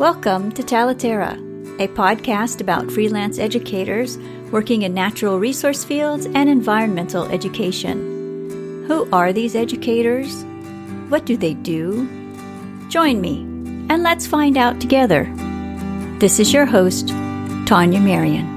Welcome to Talaterra, a podcast about freelance educators working in natural resource fields and environmental education. Who are these educators? What do they do? Join me, and let's find out together. This is your host, Tania Marien.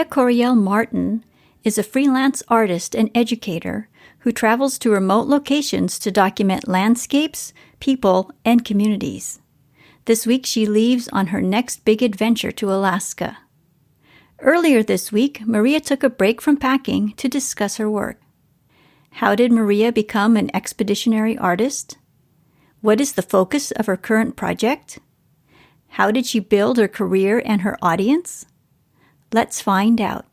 Coryell-Martin is a freelance artist and educator who travels to remote locations to document landscapes, people, and communities. This week she leaves on her next big adventure to Alaska. Earlier this week, Maria took a break from packing to discuss her work. How did Maria become an expeditionary artist? What is the focus of her current project? How did she build her career and her audience? Let's find out.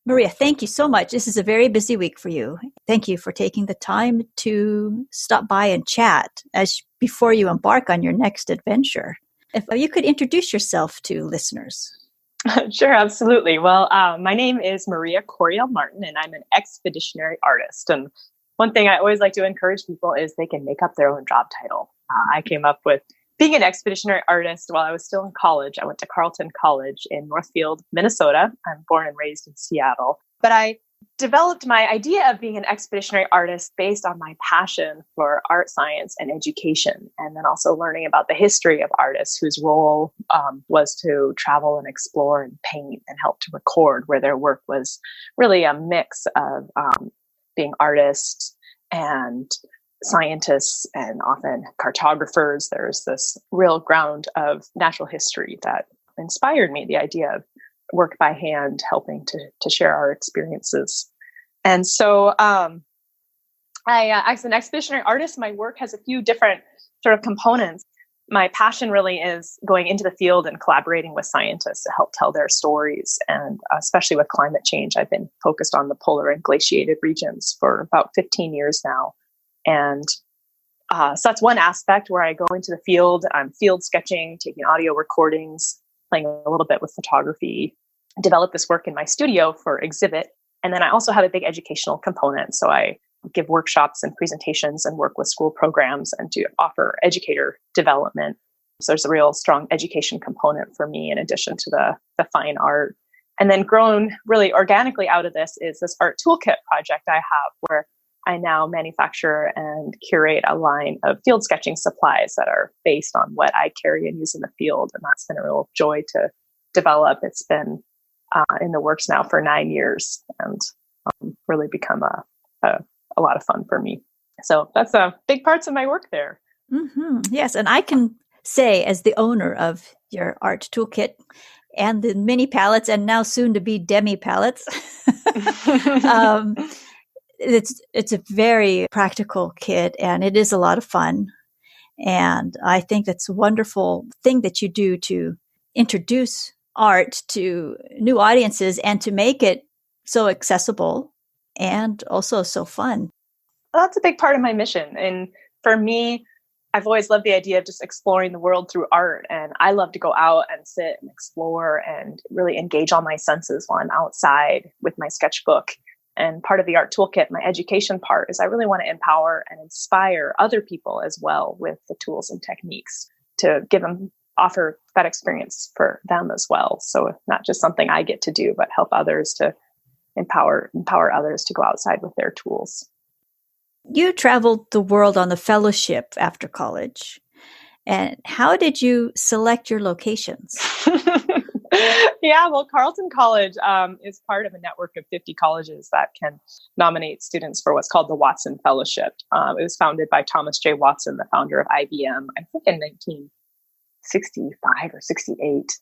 Maria, thank you so much. This is a very busy week for you. Thank you for taking the time to stop by and chat before you embark on your next adventure. If you could introduce yourself to listeners. Sure, absolutely. Well, my name is Maria Coryell-Martin, and I'm an expeditionary artist. And one thing I always like to encourage people is they can make up their own job title. I came up with being an expeditionary artist while I was still in college. I went to Carleton College in Northfield, Minnesota. I'm born and raised in Seattle. But I developed my idea of being an expeditionary artist based on my passion for art, science, and education, and then also learning about the history of artists whose role was to travel and explore and paint and help to record, where their work was really a mix of being artists and scientists and often cartographers. There's this real ground of natural history that inspired me, the idea of work by hand, helping to share our experiences. And so as an expeditionary artist, my work has a few different sort of components. My passion really is going into the field and collaborating with scientists to help tell their stories. And especially with climate change, I've been focused on the polar and glaciated regions for about 15 years now. And so that's one aspect where I go into the field. I'm field sketching, taking audio recordings, playing a little bit with photography, develop this work in my studio for exhibit. And then I also have a big educational component. So I give workshops and presentations and work with school programs and to offer educator development. So there's a real strong education component for me in addition to the fine art. And then grown really organically out of this is this art toolkit project I have, where I now manufacture and curate a line of field sketching supplies that are based on what I carry and use in the field. And that's been a real joy to develop. It's been in the works now for 9 years and really become a lot of fun for me. So that's big parts of my work there. Mm-hmm. Yes, and I can say as the owner of your art toolkit and the mini palettes and now soon to be demi palettes, It's a very practical kit, and it is a lot of fun. And I think that's a wonderful thing that you do to introduce art to new audiences and to make it so accessible and also so fun. Well, that's a big part of my mission. And for me, I've always loved the idea of just exploring the world through art. And I love to go out and sit and explore and really engage all my senses while I'm outside with my sketchbook. And part of the art toolkit, my education part, is I really want to empower and inspire other people as well with the tools and techniques to offer that experience for them as well. So not just something I get to do, but help others to empower others to go outside with their tools. You traveled the world on the fellowship after college. And how did you select your locations? Yeah, well, Carleton College is part of a network of 50 colleges that can nominate students for what's called the Watson Fellowship. It was founded by Thomas J. Watson, the founder of IBM, I think in 1965 or 68.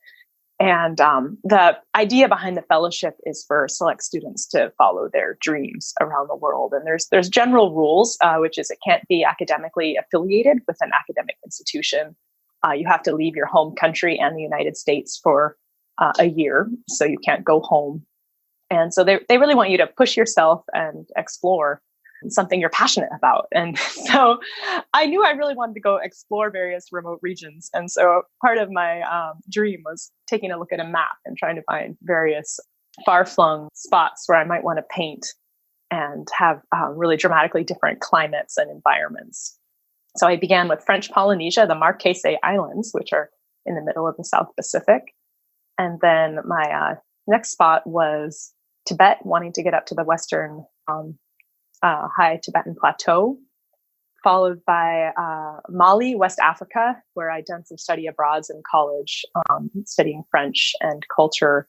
And the idea behind the fellowship is for select students to follow their dreams around the world. And there's general rules, which is it can't be academically affiliated with an academic institution. You have to leave your home country and the United States for a year, so you can't go home. And so they really want you to push yourself and explore something you're passionate about. And so I knew I really wanted to go explore various remote regions. And so part of my dream was taking a look at a map and trying to find various far-flung spots where I might want to paint and have really dramatically different climates and environments. So I began with French Polynesia, the Marquesas Islands, which are in the middle of the South Pacific. And then my next spot was Tibet, wanting to get up to the western high Tibetan plateau, followed by Mali, West Africa, where I'd done some study abroads in college, studying French and culture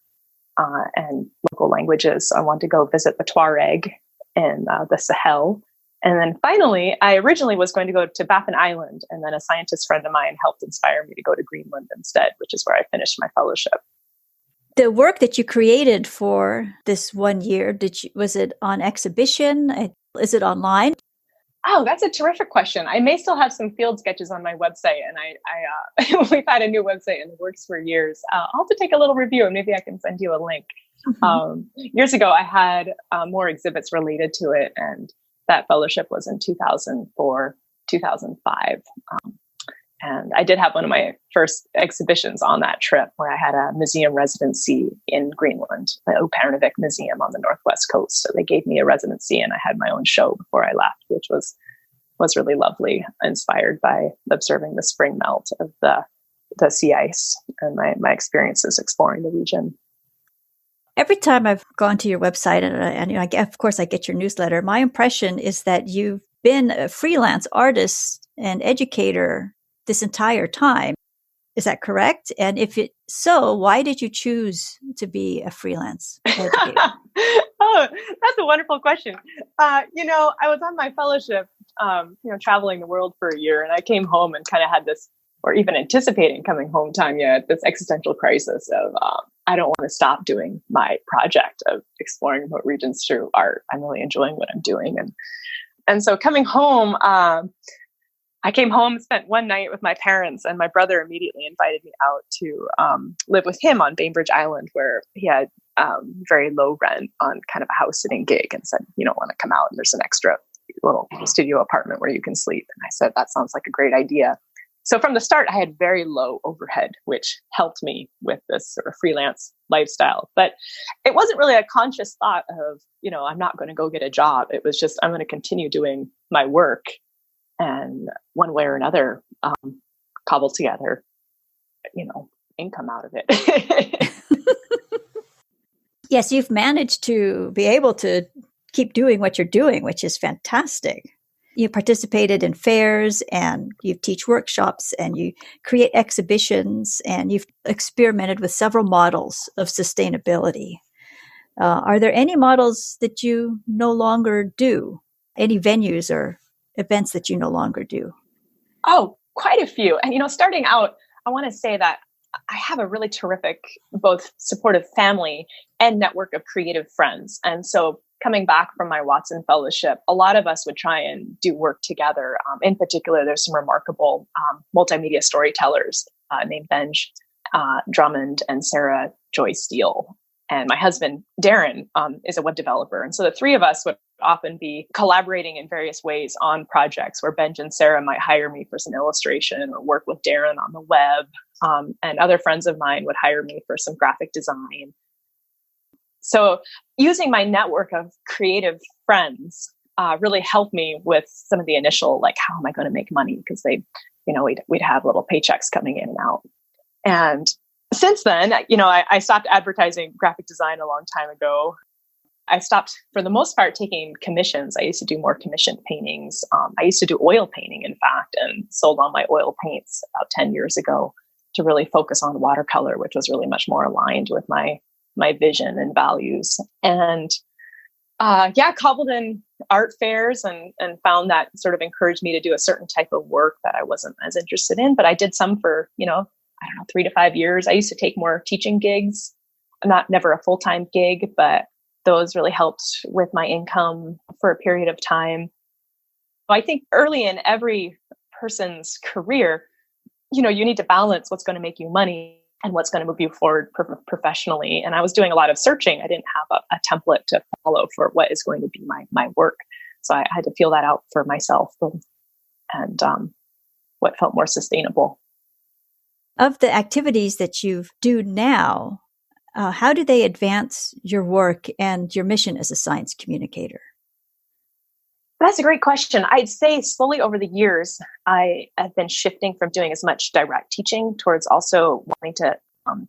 and local languages. I wanted to go visit the Tuareg in the Sahel. And then finally, I originally was going to go to Baffin Island, and then a scientist friend of mine helped inspire me to go to Greenland instead, which is where I finished my fellowship. The work that you created for this 1 year, was it on exhibition? Is it online? Oh, that's a terrific question. I may still have some field sketches on my website, and we've had a new website in the works for years. I'll have to take a little review, and maybe I can send you a link. Mm-hmm. Years ago, I had more exhibits related to it, and that fellowship was in 2004, 2005. And I did have one of my first exhibitions on that trip where I had a museum residency in Greenland, the Upernavik Museum on the northwest coast. So they gave me a residency and I had my own show before I left, which was really lovely, inspired by observing the spring melt of the sea ice and my experiences exploring the region. Every time I've gone to your website and of course I get your newsletter, my impression is that you've been a freelance artist and educator this entire time. Is that correct? And if it's so, why did you choose to be a freelance educator? Oh, that's a wonderful question. I was on my fellowship, traveling the world for a year, and I came home and kind of had this, or even anticipating coming home, Tania, this existential crisis of, I don't want to stop doing my project of exploring remote regions through art. I'm really enjoying what I'm doing. And so coming home, I came home, spent one night with my parents, and my brother immediately invited me out to live with him on Bainbridge Island, where he had very low rent on kind of a house sitting gig, and said, "You don't want to come out, and there's an extra little studio apartment where you can sleep." And I said, "That sounds like a great idea." So from the start, I had very low overhead, which helped me with this sort of freelance lifestyle. But it wasn't really a conscious thought of, I'm not going to go get a job. It was just, I'm going to continue doing my work, and one way or another, cobble together, income out of it. Yes, you've managed to be able to keep doing what you're doing, which is fantastic. You participated in fairs, and you teach workshops, and you create exhibitions, and you've experimented with several models of sustainability. Are there any models that you no longer do? Any venues or events that you no longer do? Oh, quite a few. And, starting out, I want to say that I have a really terrific, both supportive family and network of creative friends. And so coming back from my Watson Fellowship, a lot of us would try and do work together. In particular, there's some remarkable multimedia storytellers named Benj Drummond and Sarah Joy Steele. And my husband, Darren, is a web developer. And so the three of us would often be collaborating in various ways on projects where Benj and Sarah might hire me for some illustration or work with Darren on the web. And other friends of mine would hire me for some graphic design. So using my network of creative friends really helped me with some of the initial, like, how am I going to make money? Because we'd have little paychecks coming in and out. And since then, I stopped advertising graphic design a long time ago. I stopped, for the most part, taking commissions. I used to do more commissioned paintings. I used to do oil painting, in fact, and sold all my oil paints about 10 years ago to really focus on watercolor, which was really much more aligned with my vision and values. And cobbled in art fairs and found that sort of encouraged me to do a certain type of work that I wasn't as interested in. But I did some for, 3 to 5 years. I used to take more teaching gigs, never a full-time gig, but those really helped with my income for a period of time. I think early in every person's career, you need to balance what's going to make you money and what's going to move you forward professionally. And I was doing a lot of searching. I didn't have a template to follow for what is going to be my work. So I had to feel that out for myself and what felt more sustainable. Of the activities that you do now, how do they advance your work and your mission as a science communicator? That's a great question. I'd say slowly over the years, I have been shifting from doing as much direct teaching towards also wanting to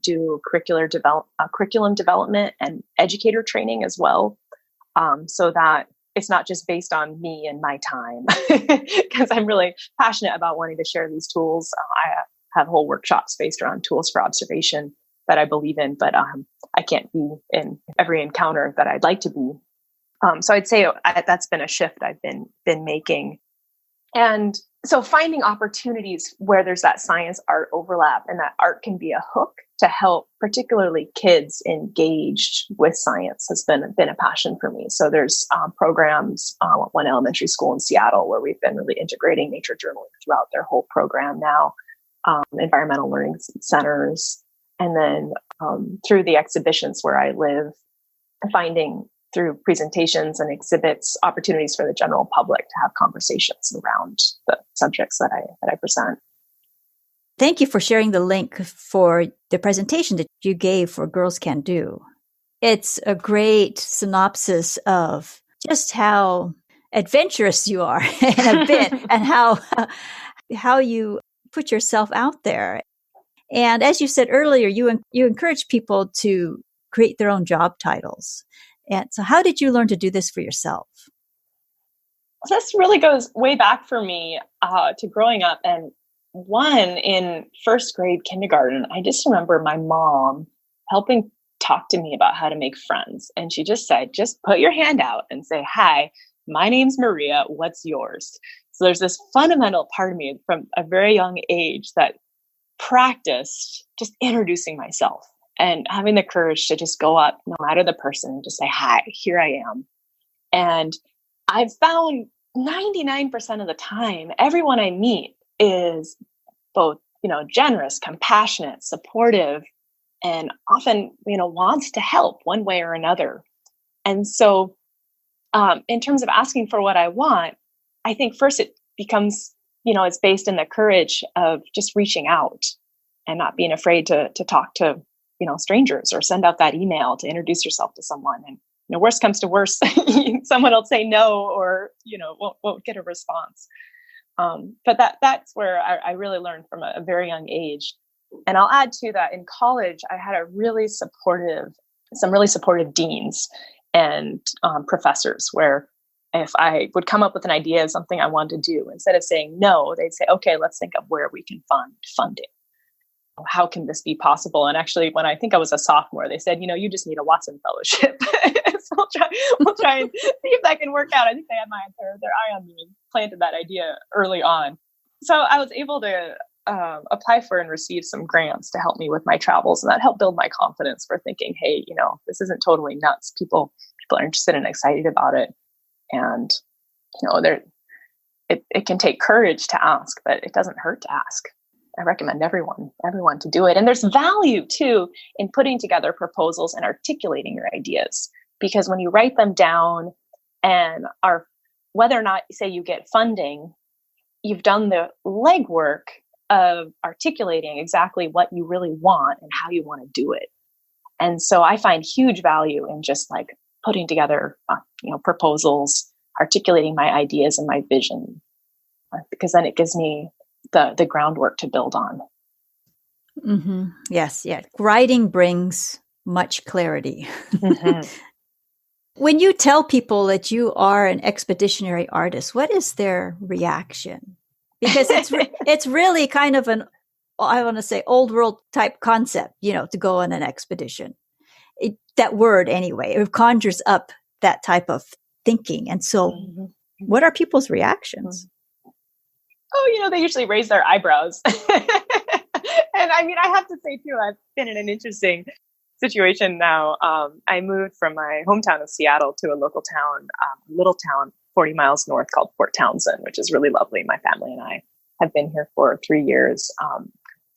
do curriculum development and educator training as well, so that it's not just based on me and my time, because I'm really passionate about wanting to share these tools. I have whole workshops based around tools for observation that I believe in, but I can't be in every encounter that I'd like to be. So I'd say that's been a shift I've been making. And so finding opportunities where there's that science art overlap and that art can be a hook to help particularly kids engaged with science has been a passion for me. So there's programs, one elementary school in Seattle where we've been really integrating nature journaling throughout their whole program now, environmental learning centers, and then through the exhibitions where I live, finding through presentations and exhibits, opportunities for the general public to have conversations around the subjects that I present. Thank you for sharing the link for the presentation that you gave for Girls Can Do. It's a great synopsis of just how adventurous you are and a bit, and how you put yourself out there. And as you said earlier, you encourage people to create their own job titles. And so how did you learn to do this for yourself? This really goes way back for me to growing up. And in first grade kindergarten, I just remember my mom helping talk to me about how to make friends. And she just said, just put your hand out and say, hi, my name's Maria. What's yours? So there's this fundamental part of me from a very young age that practiced just introducing myself and having the courage to just go up, no matter the person, and just say, hi, here I am. And I've found 99% of the time, everyone I meet is both, generous, compassionate, supportive, and often, wants to help one way or another. And so in terms of asking for what I want, I think first it becomes, it's based in the courage of just reaching out and not being afraid to talk to, strangers or send out that email to introduce yourself to someone. And, worst comes to worst, someone will say no, or, won't get a response. But that's where I really learned from a very young age. And I'll add to that, in college, I had some really supportive deans and professors, where if I would come up with an idea of something I wanted to do, instead of saying no, they'd say, okay, let's think of where we can fund funding. How can this be possible? And actually, when I think I was a sophomore, they said, you just need a Watson Fellowship. So we'll try and see if that can work out. I think they had their eye on me and planted that idea early on. So I was able to apply for and receive some grants to help me with my travels. And that helped build my confidence for thinking, hey, this isn't totally nuts. People are interested and excited about it. And, it can take courage to ask, but it doesn't hurt to ask. I recommend everyone to do it. And there's value too in putting together proposals and articulating your ideas, because when you write them down and whether or not, say, you get funding, you've done the legwork of articulating exactly what you really want and how you want to do it. And so I find huge value in just like putting together, proposals, articulating my ideas and my vision, because then it gives me the groundwork to build on. Mm-hmm. Yes. Yeah. Writing brings much clarity. Mm-hmm. When you tell people that you are an expeditionary artist, what is their reaction? Because it's really kind of I want to say old world type concept, to go on an expedition. That word anyway, it conjures up that type of thinking. And so what are people's reactions? Oh, they usually raise their eyebrows. And I mean, I have to say too, I've been in an interesting situation now. I moved from my hometown of Seattle to a local town, a little town 40 miles north called Port Townsend, which is really lovely. My family and I have been here for 3 years.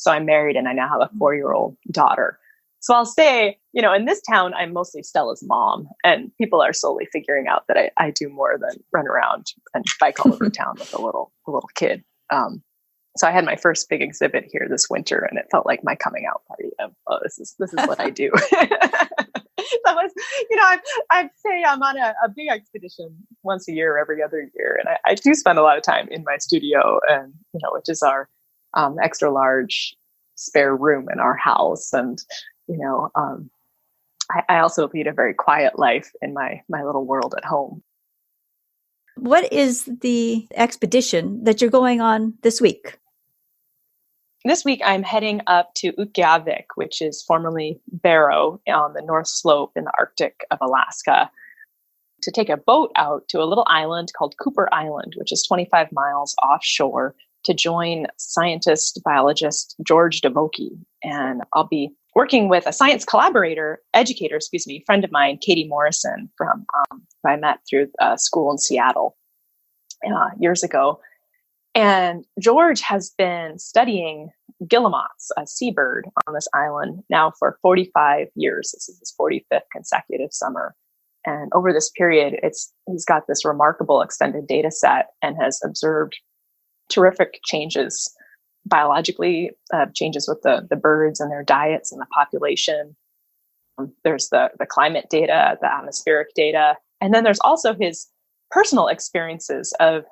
So I'm married and I now have a 4-year-old daughter. So I'll say, in this town, I'm mostly Stella's mom, and people are slowly figuring out that I do more than run around and bike all over town with a little kid. So I had my first big exhibit here this winter, and it felt like my coming out party of, oh, this is what I do. That was, I'd say I'm on a big expedition once a year, every other year. And I do spend a lot of time in my studio, and, which is our extra large spare room in our house. And, I also lead a very quiet life in my little world at home. What is the expedition that you're going on this week? This week, I'm heading up to Utqiagvik, which is formerly Barrow on the North Slope in the Arctic of Alaska, to take a boat out to a little island called Cooper Island, which is 25 miles offshore, to join scientist, biologist George DeVoke. And I'll be working with a science educator, friend of mine, Katie Morrison, who I met through school in Seattle years ago. And George has been studying guillemots, a seabird, on this island now for 45 years. This is his 45th consecutive summer. And over this period, he's got this remarkable extended data set and has observed terrific changes biologically, changes with the birds and their diets and the population. There's the climate data, the atmospheric data. And then there's also his personal experiences of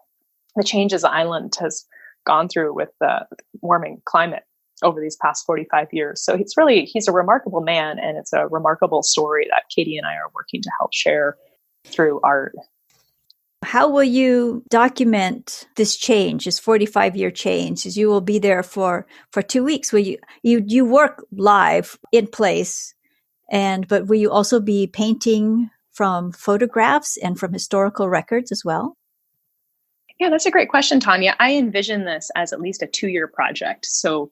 the changes the island has gone through with the warming climate over these past 45 years. So he's a remarkable man, and it's a remarkable story that Katie and I are working to help share through art. How will you document this change, this 45-year change, as you will be there for 2 weeks? Will you work live in place, but will you also be painting from photographs and from historical records as well? Yeah, that's a great question, Tania. I envision this as at least a 2-year project. So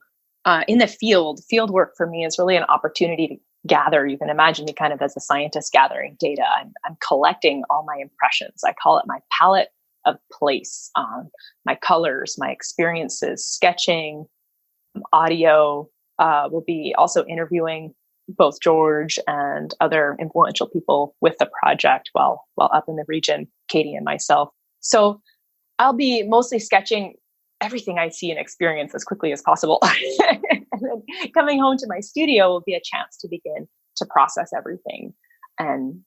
in the field work for me is really an opportunity to gather. You can imagine me kind of as a scientist gathering data. I'm collecting all my impressions. I call it my palette of place, my colors, my experiences, sketching, audio. We'll be also interviewing both George and other influential people with the project while up in the region, Katie and myself. So I'll be mostly sketching everything I see and experience as quickly as possible. And then coming home to my studio will be a chance to begin to process everything. And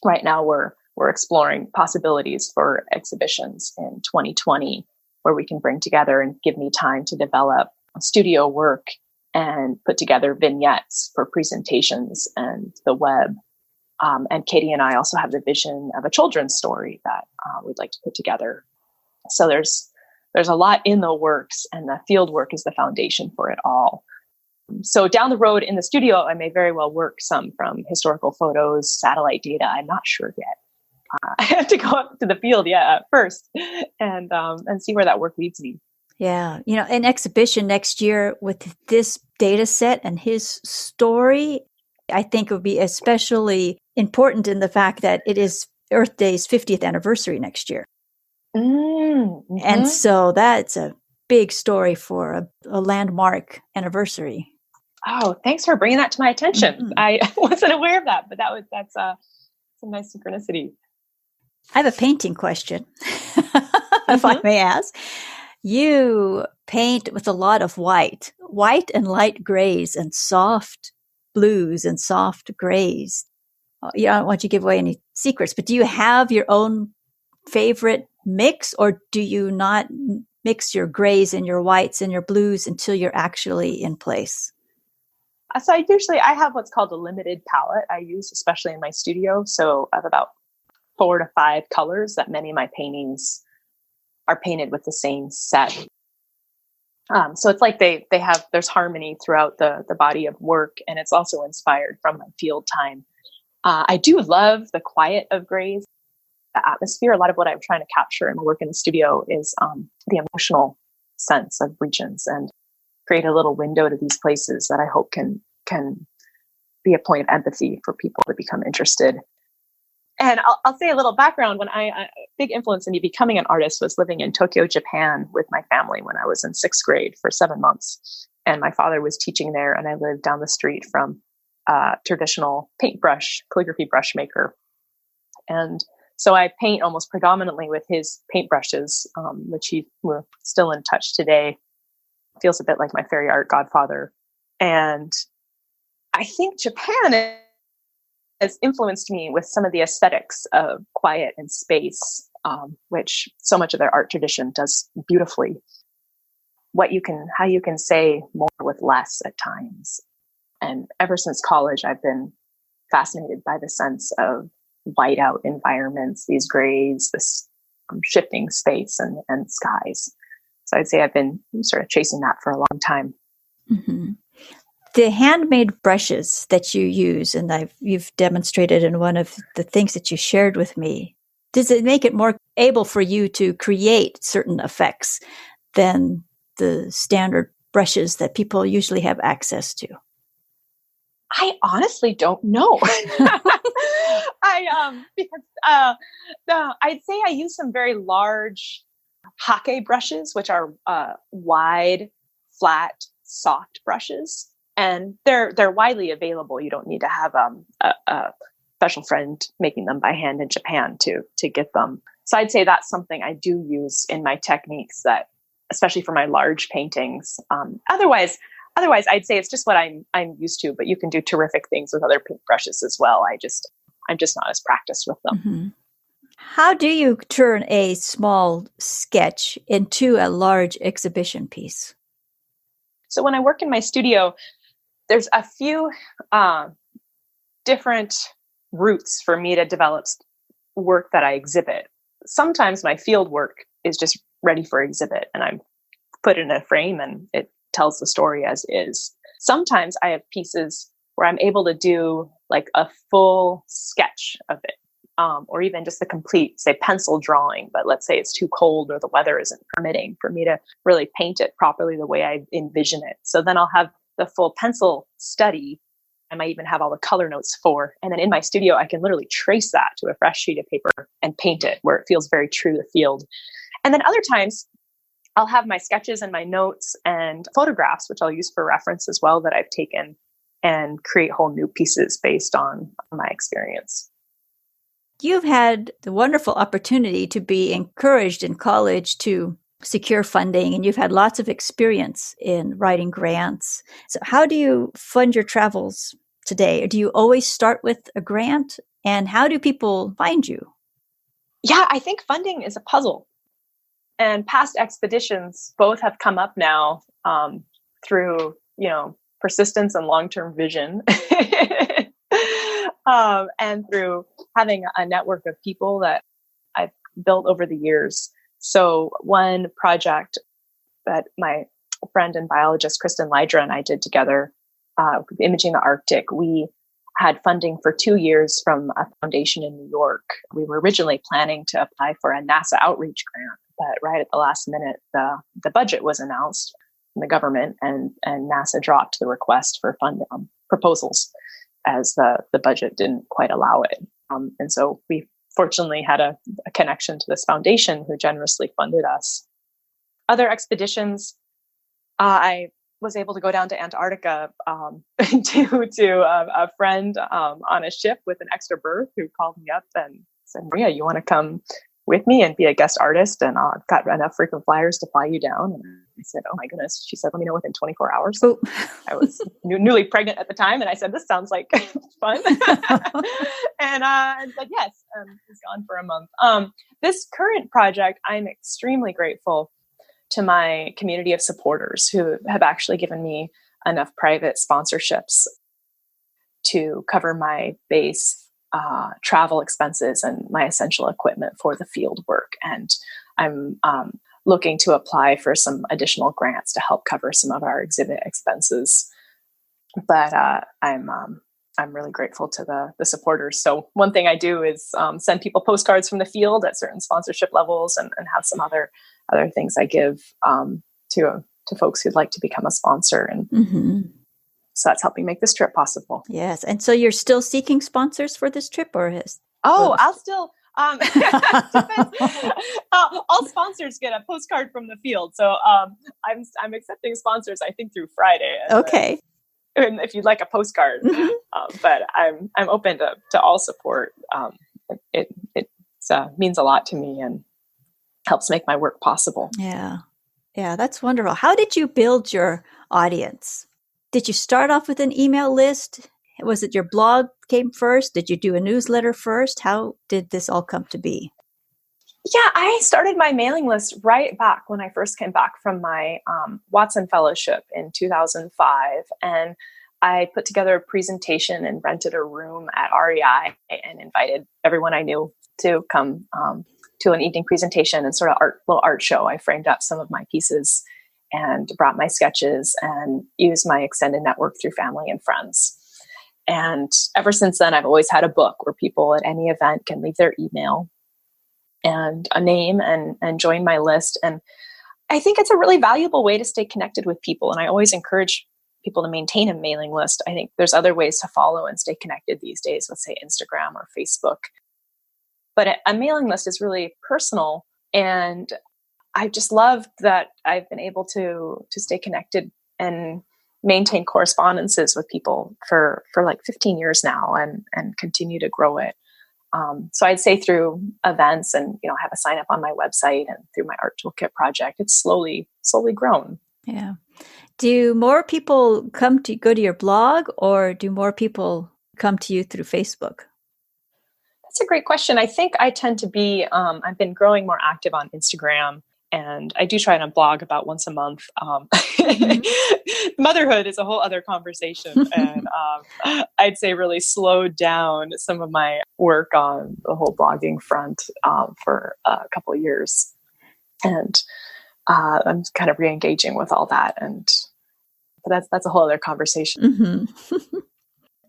right now we're exploring possibilities for exhibitions in 2020, where we can bring together and give me time to develop studio work and put together vignettes for presentations and the web. And Katie and I also have the vision of a children's story that we'd like to put together. So there's a lot in the works, and the field work is the foundation for it all. So down the road in the studio, I may very well work some from historical photos, satellite data. I'm not sure yet. I have to go up to the field first and see where that work leads me. Yeah. An exhibition next year with this data set and his story, I think would be especially important in the fact that it is Earth Day's 50th anniversary next year. Mm-hmm. And so that's a big story for a landmark anniversary. Oh, thanks for bringing that to my attention. Mm-hmm. I wasn't aware of that, but that's some nice synchronicity. I have a painting question, if I may ask. You paint with a lot of white and light grays and soft blues and soft grays. I don't want you to give away any secrets, but do you have your own favorite mix, or do you not mix your grays and your whites and your blues until you're actually in place? So I have what's called a limited palette I use, especially in my studio. So I have about 4 to 5 colors that many of my paintings are painted with the same set. So it's like there's harmony throughout the body of work, and it's also inspired from my field time. I do love the quiet of grays, the atmosphere. A lot of what I'm trying to capture in my work in the studio is the emotional sense of regions, and create a little window to these places that I hope can be a point of empathy for people to become interested. And I'll say a little background. When a big influence in me becoming an artist was living in Tokyo, Japan with my family when I was in 6th grade for 7 months. And my father was teaching there, and I lived down the street from a traditional paintbrush, calligraphy brush maker. And so I paint almost predominantly with his paintbrushes, which we're still in touch today. Feels a bit like my fairy art godfather. And I think Japan has influenced me with some of the aesthetics of quiet and space, which so much of their art tradition does beautifully. How you can say more with less at times. And ever since college, I've been fascinated by the sense of whiteout environments, these grays, this shifting space and skies. So I'd say I've been sort of chasing that for a long time. Mm-hmm. The handmade brushes that you use, and you've demonstrated in one of the things that you shared with me, does it make it more able for you to create certain effects than the standard brushes that people usually have access to? I honestly don't know. I'd say I use some very large hake brushes, which are wide, flat, soft brushes, and they're widely available. You don't need to have a special friend making them by hand in Japan to get them. So I'd say that's something I do use in my techniques, that especially for my large paintings. Otherwise, I'd say it's just what I'm used to. But you can do terrific things with other paint brushes as well. I'm just not as practiced with them. Mm-hmm. How do you turn a small sketch into a large exhibition piece? So when I work in my studio, there's a few different routes for me to develop work that I exhibit. Sometimes my field work is just ready for exhibit, and I'm put in a frame and it tells the story as is. Sometimes I have pieces where I'm able to do like a full sketch of it, or even just a complete, say, pencil drawing. But let's say it's too cold or the weather isn't permitting for me to really paint it properly the way I envision it. So then I'll have the full pencil study. I might even have all the color notes for. And then in my studio, I can literally trace that to a fresh sheet of paper and paint it where it feels very true to the field. And then other times, I'll have my sketches and my notes and photographs, which I'll use for reference as well, that I've taken, and create whole new pieces based on my experience. You've had the wonderful opportunity to be encouraged in college to secure funding, and you've had lots of experience in writing grants. So how do you fund your travels today? Do you always start with a grant? And how do people find you? Yeah, I think funding is a puzzle. And past expeditions both have come up now through, persistence and long-term vision, and through having a network of people that I've built over the years. So one project that my friend and biologist Kristen Lydra and I did together, imaging the Arctic, we had funding for 2 years from a foundation in New York. We were originally planning to apply for a NASA outreach grant, but right at the last minute, the budget was announced from the government, and NASA dropped the request for funding proposals as the budget didn't quite allow it. And so we fortunately had a connection to this foundation who generously funded us. Other expeditions, I was able to go down to Antarctica to a friend on a ship with an extra berth who called me up and said, "Maria, you want to come with me and be a guest artist? And I've got enough frequent flyers to fly you down." And I said, "Oh my goodness." She said, "Let me know within 24 hours. Oh. I was newly pregnant at the time. And I said, "This sounds like fun." And I said, yes. He's gone for a month. This current project, I'm extremely grateful to my community of supporters who have actually given me enough private sponsorships to cover my base travel expenses and my essential equipment for the field work. And I'm looking to apply for some additional grants to help cover some of our exhibit expenses. But I'm really grateful to the supporters. So one thing I do is send people postcards from the field at certain sponsorship levels, and have some other things I give to folks who'd like to become a sponsor. And so that's helping make this trip possible. Yes. And so you're still seeking sponsors for this trip, or has... I'll Depends. All sponsors get a postcard from the field, so I'm accepting sponsors, I think, through Friday. Okay. And if you'd like a postcard, but I'm open to all support. It means a lot to me and helps make my work possible. Yeah, that's wonderful. How did you build your audience? Did you start off with an email list? Was it your blog came first? Did you do a newsletter first? How did this all come to be? Yeah, I started my mailing list right back when I first came back from my Watson Fellowship in 2005. And I put together a presentation and rented a room at REI and invited everyone I knew to come to an evening presentation and sort of little art show. I framed up some of my pieces and brought my sketches and used my extended network through family and friends. And ever since then, I've always had a book where people at any event can leave their email and a name and join my list. And I think it's a really valuable way to stay connected with people. And I always encourage people to maintain a mailing list. I think there's other ways to follow and stay connected these days, let's say Instagram or Facebook. But a mailing list is really personal. And I just love that I've been able to stay connected and maintain correspondences with people for like 15 years now and continue to grow it. So I'd say through events and, have a sign up on my website and through my art toolkit project, it's slowly grown. Yeah. Do more people go to your blog, or do more people come to you through Facebook? That's a great question. I think I tend to be, I've been growing more active on Instagram, and I do try to blog about once a month. Motherhood is a whole other conversation. And I'd say really slowed down some of my work on the whole blogging front for a couple of years. And I'm kind of re-engaging with all that. But that's a whole other conversation. Mm-hmm.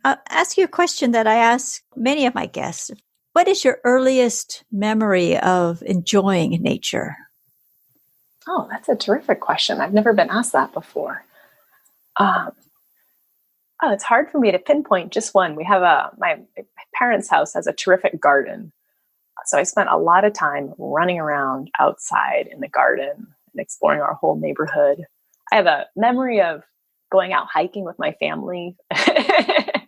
I'll ask you a question that I ask many of my guests. What is your earliest memory of enjoying nature? Oh, that's a terrific question. I've never been asked that before. It's hard for me to pinpoint just one. We have my parents' house has a terrific garden. So I spent a lot of time running around outside in the garden and exploring our whole neighborhood. I have a memory of going out hiking with my family,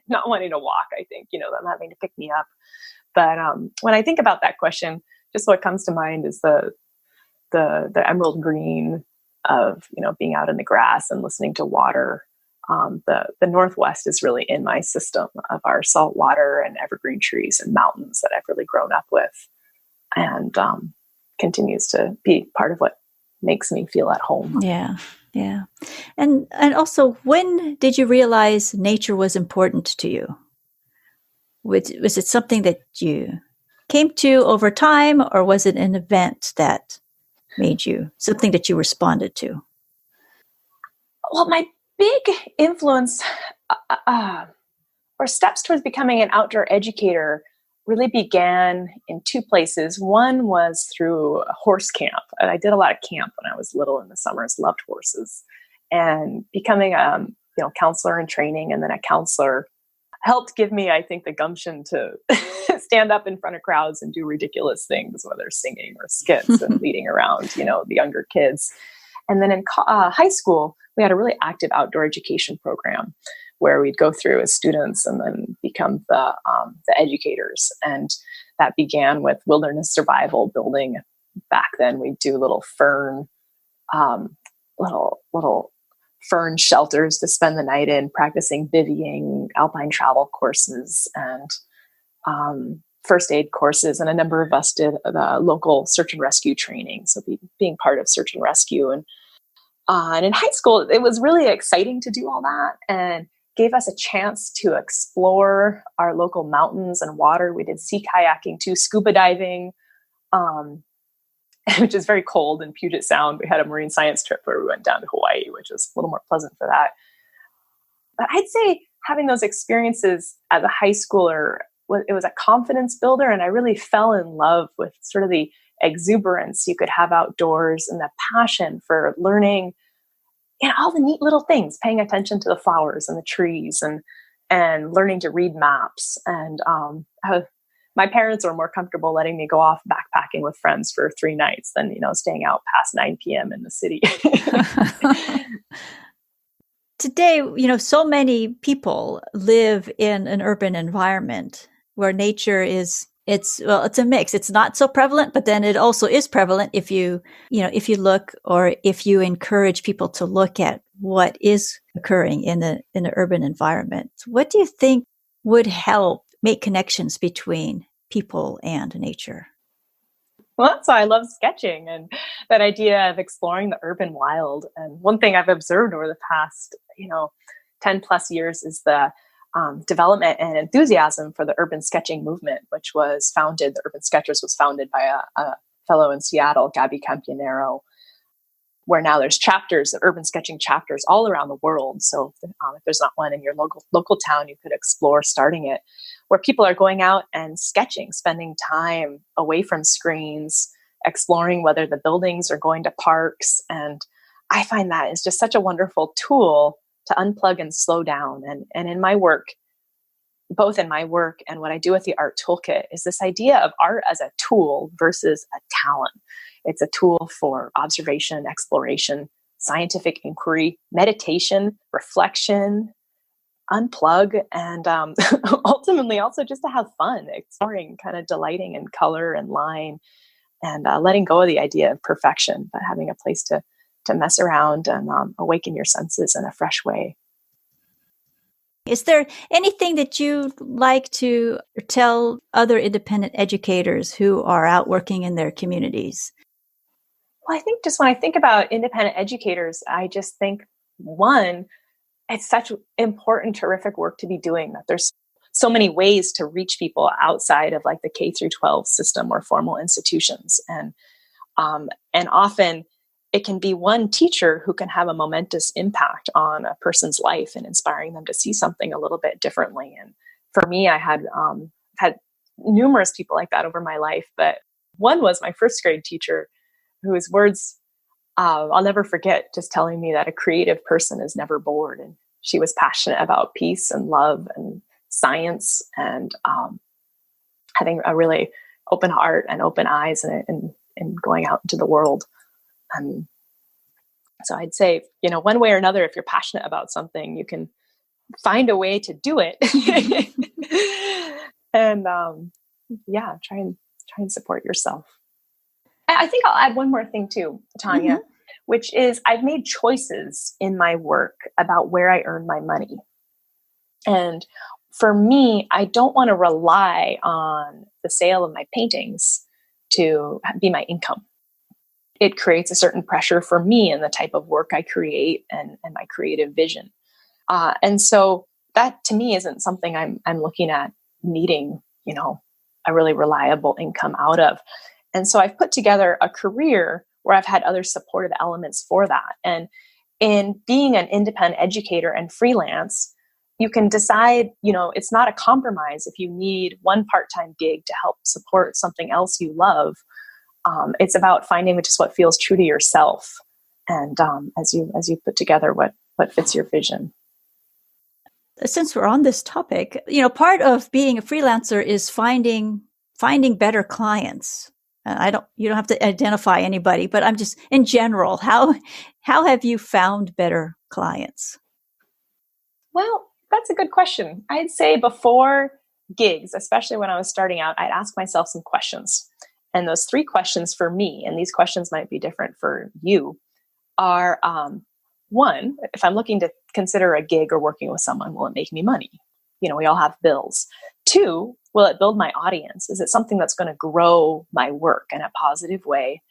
not wanting to walk, I think, them having to pick me up. But when I think about that question, just what comes to mind is the emerald green of, being out in the grass and listening to water. The Northwest is really in my system of our salt water and evergreen trees and mountains that I've really grown up with, and continues to be part of what makes me feel at home. Yeah. Yeah. And also, when did you realize nature was important to you? Was it something that you came to over time, or was it an event that made you something that you responded to? Well, my big influence or steps towards becoming an outdoor educator really began in two places. One was through a horse camp. And I did a lot of camp when I was little in the summers, loved horses. And becoming a counselor in training and then a counselor helped give me, I think, the gumption to stand up in front of crowds and do ridiculous things, whether singing or skits and leading around, the younger kids. And then in high school, we had a really active outdoor education program where we'd go through as students and then become the educators. And that began with wilderness survival building. Back then, we'd do little fern shelters to spend the night in, practicing bivvying, alpine travel courses, and first aid courses. And a number of us did the local search and rescue training. So being part of search and rescue. And in high school, it was really exciting to do all that and gave us a chance to explore our local mountains and water. We did sea kayaking too, scuba diving, which is very cold in Puget Sound. We had a marine science trip where we went down to Hawaii, which was a little more pleasant for that. But I'd say having those experiences as a high schooler, it was a confidence builder. And I really fell in love with sort of the exuberance you could have outdoors and the passion for learning all the neat little things, paying attention to the flowers and the trees and learning to read maps. And my parents were more comfortable letting me go off backpacking with friends for 3 nights than, staying out past 9 p.m. in the city. Today, so many people live in an urban environment where nature it's a mix. It's not so prevalent, but then it also is prevalent if you look, or if you encourage people to look at what is occurring in the urban environment. What do you think would help make connections between people and nature? Well, that's why I love sketching and that idea of exploring the urban wild. And one thing I've observed over the past, 10 plus years is the development and enthusiasm for the urban sketching movement, which was founded, the Urban Sketchers was founded by a fellow in Seattle, Gabby Campanero, where now there's chapters, of urban sketching chapters all around the world. So if there's not one in your local town, you could explore starting it, where people are going out and sketching, spending time away from screens, exploring whether the buildings are going to parks. And I find that is just such a wonderful tool to unplug and slow down. And in my work, both in my work and what I do with the art toolkit, is this idea of art as a tool versus a talent. It's a tool for observation, exploration, scientific inquiry, meditation, reflection, unplug, and ultimately also just to have fun, exploring, kind of delighting in color and line, and letting go of the idea of perfection, but having a place to mess around and awaken your senses in a fresh way. Is there anything that you'd like to tell other independent educators who are out working in their communities? Well, I think just when I think about independent educators, I just think, one, it's such important, terrific work to be doing, that there's so many ways to reach people outside of like the K through 12 system or formal institutions. And often it can be one teacher who can have a momentous impact on a person's life and inspiring them to see something a little bit differently. And for me, I had numerous people like that over my life, but one was my first grade teacher, whose words I'll never forget, just telling me that a creative person is never bored. And she was passionate about peace and love and science, and having a really open heart and open eyes and going out into the world. So I'd say, one way or another, if you're passionate about something, you can find a way to do it. And try and support yourself. I think I'll add one more thing too, Tania, which is I've made choices in my work about where I earn my money. And for me, I don't want to rely on the sale of my paintings to be my income. It creates a certain pressure for me in the type of work I create and my creative vision. And so that to me isn't something I'm looking at needing, a really reliable income out of. And so I've put together a career where I've had other supportive elements for that. And in being an independent educator and freelance, you can decide, it's not a compromise if you need one part-time gig to help support something else you love. It's about finding just what feels true to yourself, and as you put together what fits your vision. Since we're on this topic, part of being a freelancer is finding better clients. You don't have to identify anybody, but I'm just in general, how have you found better clients? Well, that's a good question. I'd say before gigs, especially when I was starting out, I'd ask myself some questions. And those 3 questions for me, and these questions might be different for you, are one, if I'm looking to consider a gig or working with someone, will it make me money? We all have bills. 2, will it build my audience? Is it something that's going to grow my work in a positive way?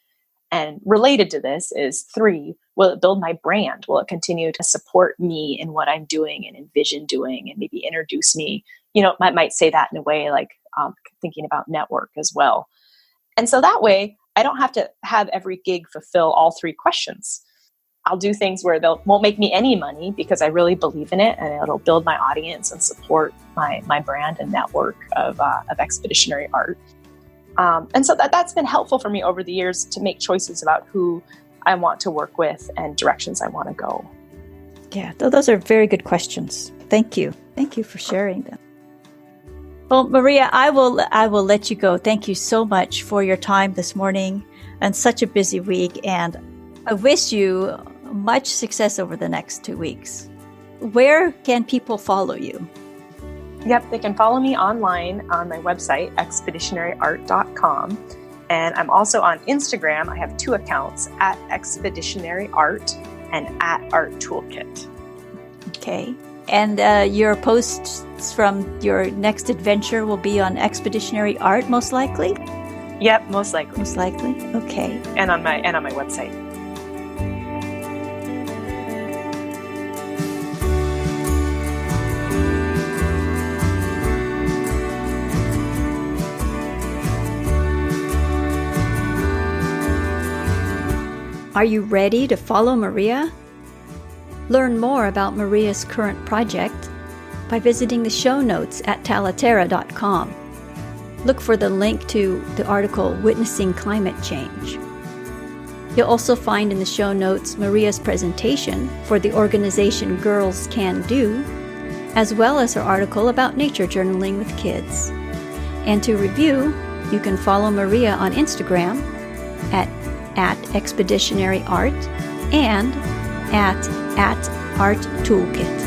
And related to this is 3, will it build my brand? Will it continue to support me in what I'm doing and envision doing, and maybe introduce me? I might say that in a way like thinking about network as well. And so that way, I don't have to have every gig fulfill all 3 questions. I'll do things where they won't make me any money because I really believe in it, and it'll build my audience and support my brand and network of expeditionary art. And so that's been helpful for me over the years to make choices about who I want to work with and directions I want to go. Yeah, those are very good questions. Thank you. Thank you for sharing them. Well, Maria, I will let you go. Thank you so much for your time this morning and such a busy week. And I wish you much success over the next 2 weeks. Where can people follow you? Yep, they can follow me online on my website, expeditionaryart.com. And I'm also on Instagram. I have 2 accounts, at Expeditionary Art and at Art Toolkit. Okay. And your posts from your next adventure will be on Expeditionary Art, most likely? Yep, most likely. Most likely? Okay. And on my website. Are you ready to follow Maria? Learn more about Maria's current project by visiting the show notes at talaterra.com. Look for the link to the article Witnessing Climate Change. You'll also find in the show notes Maria's presentation for the organization Girls Can Do, as well as her article about nature journaling with kids. And to review, you can follow Maria on Instagram at Expeditionary Art and at Art Toolkit.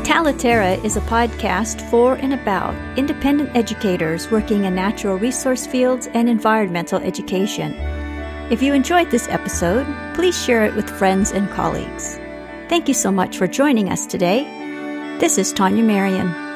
Talaterra is a podcast for and about independent educators working in natural resource fields and environmental education. If you enjoyed this episode, please share it with friends and colleagues. Thank you so much for joining us today. This is Tania Marien.